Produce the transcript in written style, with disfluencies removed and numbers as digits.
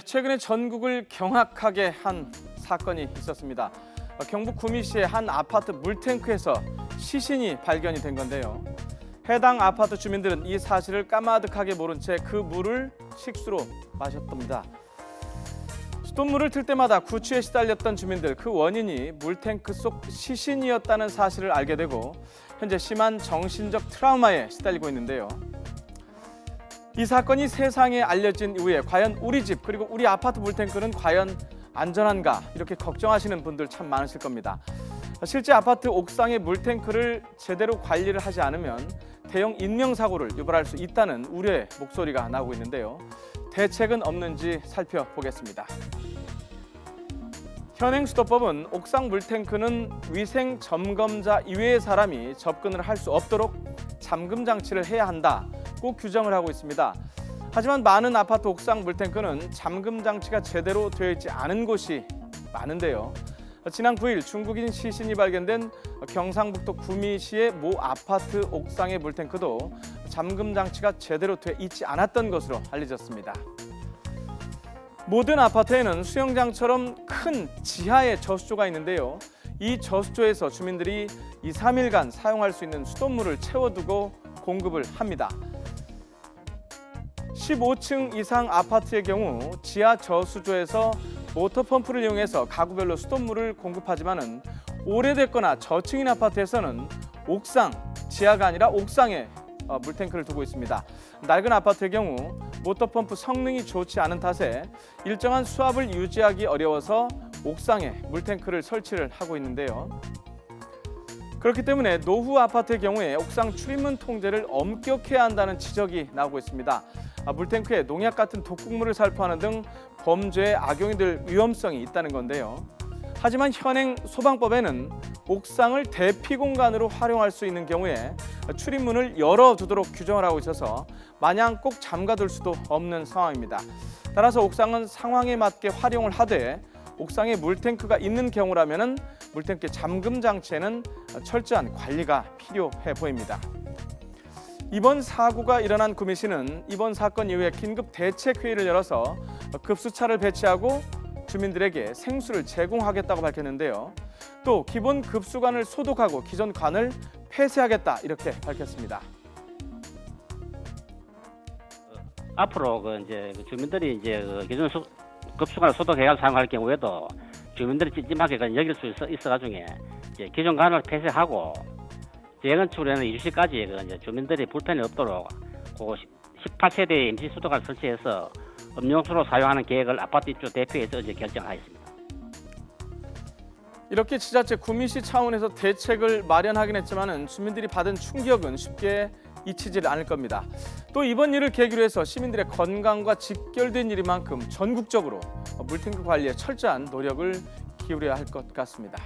최근에 전국을 경악하게 한 사건이 있었습니다. 경북 구미시의 한 아파트 물탱크에서 시신이 발견이 된 건데요. 해당 아파트 주민들은 이 사실을 까마득하게 모른 채 그 물을 식수로 마셨답니다. 수돗물을 틀 때마다 구취에 시달렸던 주민들, 그 원인이 물탱크 속 시신이었다는 사실을 알게 되고 현재 심한 정신적 트라우마에 시달리고 있는데요. 이 사건이 세상에 알려진 이후에 과연 우리 집 그리고 우리 아파트 물탱크는 과연 안전한가 이렇게 걱정하시는 분들 참 많으실 겁니다. 실제 아파트 옥상의 물탱크를 제대로 관리를 하지 않으면 대형 인명사고를 유발할 수 있다는 우려의 목소리가 나오고 있는데요. 대책은 없는지 살펴보겠습니다. 현행 수도법은 옥상 물탱크는 위생 점검자 이외의 사람이 접근을 할 수 없도록 잠금 장치를 해야 한다고 규정을 하고 있습니다. 하지만 많은 아파트 옥상 물탱크는 잠금 장치가 제대로 되어 있지 않은 곳이 많은데요. 지난 9일 중국인 시신이 발견된 경상북도 구미시의 모 아파트 옥상의 물탱크도 잠금 장치가 제대로 되어 있지 않았던 것으로 알려졌습니다. 모든 아파트에는 수영장처럼 큰 지하의 저수조가 있는데요. 이 저수조에서 주민들이 2, 3일간 사용할 수 있는 수돗물을 채워두고 공급을 합니다. 15층 이상 아파트의 경우 지하 저수조에서 모터펌프를 이용해서 가구별로 수돗물을 공급하지만은 오래됐거나 저층인 아파트에서는 옥상, 지하가 아니라 옥상에 물탱크를 두고 있습니다. 낡은 아파트의 경우 모터펌프 성능이 좋지 않은 탓에 일정한 수압을 유지하기 어려워서 옥상에 물탱크를 설치를 하고 있는데요. 그렇기 때문에 노후 아파트의 경우에 옥상 출입문 통제를 엄격해야 한다는 지적이 나오고 있습니다. 물탱크에 농약 같은 독극물을 살포하는 등 범죄에 악용이 될 위험성이 있다는 건데요. 하지만 현행 소방법에는 옥상을 대피 공간으로 활용할 수 있는 경우에 출입문을 열어두도록 규정을 하고 있어서 마냥 꼭 잠가둘 수도 없는 상황입니다. 따라서 옥상은 상황에 맞게 활용을 하되 옥상에 물탱크가 있는 경우라면 물탱크 잠금 장치에는 철저한 관리가 필요해 보입니다. 이번 사고가 일어난 구미시는 이번 사건 이후에 긴급 대책회의를 열어서 급수차를 배치하고 주민들에게 생수를 제공하겠다고 밝혔는데요. 또 기본 급수관을 소독하고 기존 관을 폐쇄하겠다 이렇게 밝혔습니다. 앞으로 주민들이 기존 급수관을 소독해야 사용할 경우에도 주민들이 찜찜하게 여길 수 있어가지고 기존 관을 폐쇄하고 재건축에는 2주시까지 주민들이 불편이 없도록 18세대의 임시 수도관을 설치해서 음용수로 사용하는 계획을 아파트 입주 대표에서 어제 결정하였습니다. 이렇게 지자체 구미시 차원에서 대책을 마련하긴 했지만 주민들이 받은 충격은 쉽게 잊히질 않을 겁니다. 또 이번 일을 계기로 해서 시민들의 건강과 직결된 일인 만큼 전국적으로 물탱크 관리에 철저한 노력을 기울여야 할 것 같습니다.